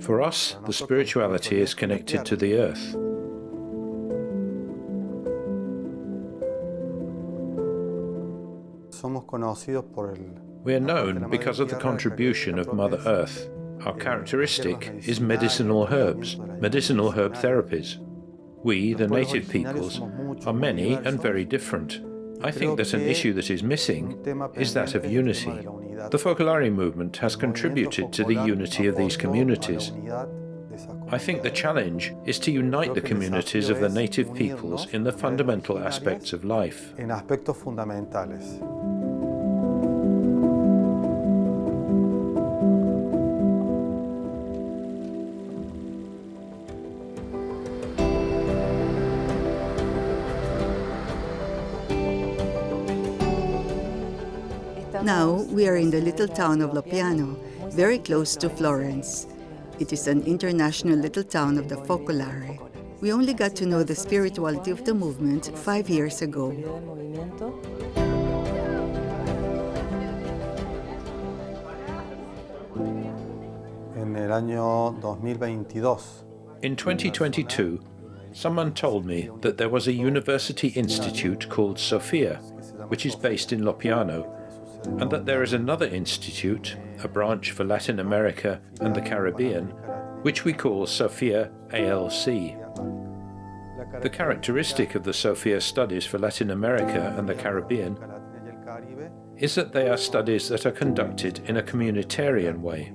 For us, the spirituality is connected to the earth. We are known because of the contribution of Mother Earth. Our characteristic is medicinal herbs, medicinal herb therapies. We, the native peoples, are many and very different. I think that an issue that is missing is that of unity. The Focolare movement has contributed to the unity of these communities. I think the challenge is to unite the communities of the native peoples in the fundamental aspects of life. Now we are in the little town of Loppiano, very close to Florence. It is an international little town of the Focolare. We only got to know the spirituality of the movement 5 years ago. In 2022, someone told me that there was a university institute called Sophia, which is based in Loppiano, and that there is another institute, a branch for Latin America and the Caribbean, which we call Sophia ALC. The characteristic of the Sophia studies for Latin America and the Caribbean is that they are studies that are conducted in a communitarian way.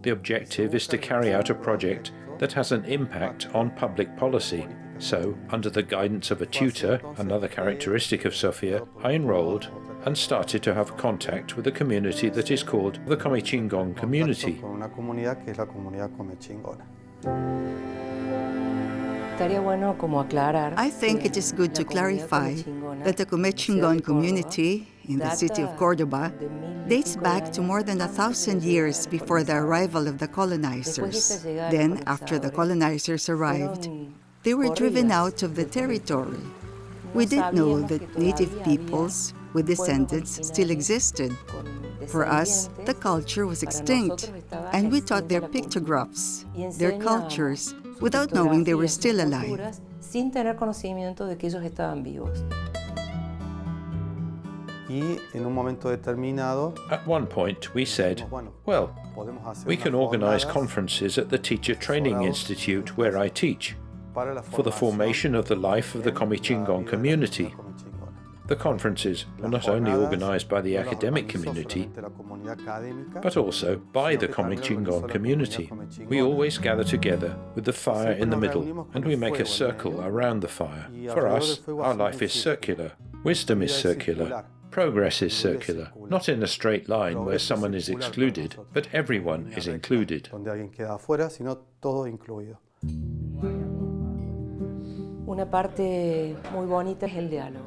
The objective is to carry out a project that has an impact on public policy. So, under the guidance of a tutor, another characteristic of Sophia, I enrolled and started to have contact with a community that is called the Comechingon community. I think it is good to clarify that the Comechingon community in the city of Cordoba dates back to more than 1,000 years before the arrival of the colonizers. Then, after the colonizers arrived, they were driven out of the territory. We didn't know that native peoples with descendants still existed. For us, the culture was extinct, and we taught their pictographs, their cultures, without knowing they were still alive. At one point we said, well, we can organize conferences at the Teacher Training Institute where I teach, for the formation of the life of the Comechingon community. The conferences are not only organized by the academic community, but also by the Comechingon community. We always gather together with the fire in the middle, and we make a circle around the fire. For us, our life is circular, wisdom is circular, progress is circular, not in a straight line where someone is excluded, but everyone is included.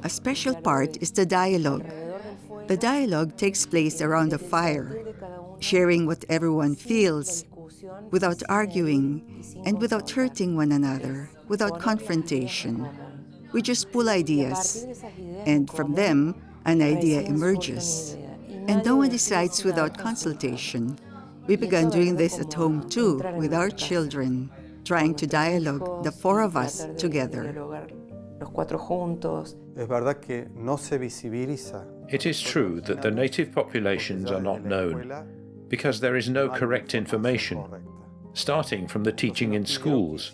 A special part is the dialogue. The dialogue takes place around the fire, sharing what everyone feels, without arguing and without hurting one another, without confrontation. We just pull ideas, and from them, an idea emerges. And no one decides without consultation. We began doing this at home too, with our children, trying to dialogue, the four of us together. It is true that the native populations are not known, because there is no correct information, starting from the teaching in schools.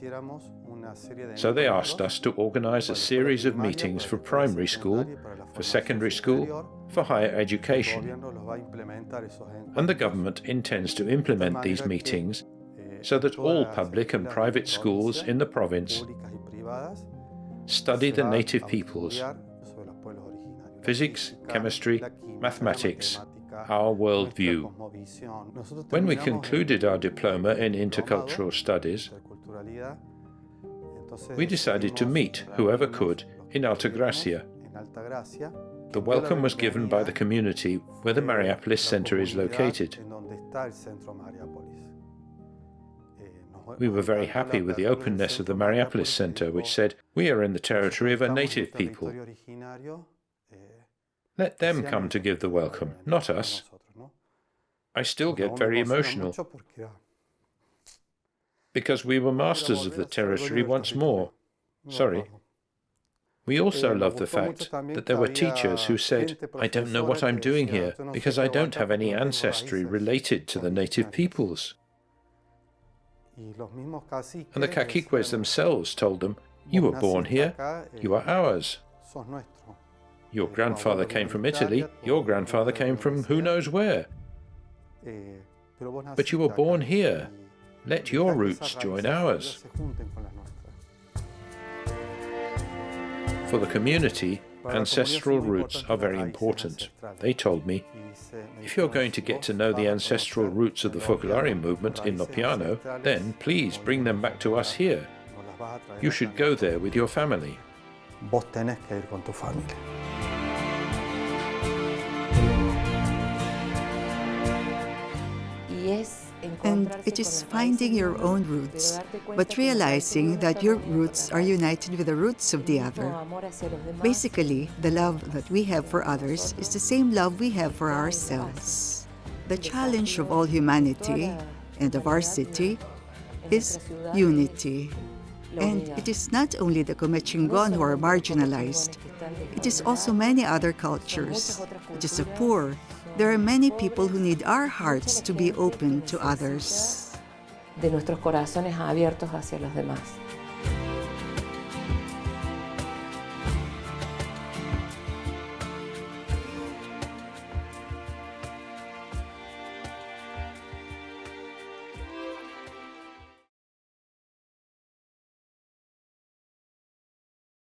So they asked us to organize a series of meetings for primary school, for secondary school, for higher education. And the government intends to implement these meetings so that all public and private schools in the province study the native peoples, physics, chemistry, mathematics, our worldview. When we concluded our diploma in intercultural studies, we decided to meet whoever could in Altagracia. The welcome was given by the community where the Mariapolis Center is located. We were very happy with the openness of the Mariapolis Center, which said, "We are in the territory of a native people. Let them come to give the welcome, not us." I still get very emotional. because we were masters of the territory once more. Sorry. We also love the fact that there were teachers who said, I don't know what I'm doing here because I don't have any ancestry related to the native peoples. And the caciques themselves told them, you were born here, you are ours. Your grandfather came from Italy, your grandfather came from who knows where. But you were born here. Let your roots join ours. For the community, ancestral roots are very important. They told me, if you're going to get to know the ancestral roots of the Focolare movement in Loppiano, then please bring them back to us here. You should go there with your family. Vos tenés que ir con tu familia. And it is finding your own roots, but realizing that your roots are united with the roots of the other. Basically, the love that we have for others is the same love we have for ourselves. The challenge of all humanity and of our city is unity. And it is not only the Comechingon who are marginalized, it is also many other cultures. It is the poor. There are many people who need our hearts to be open to others. De nuestros corazones abiertos hacia los demás.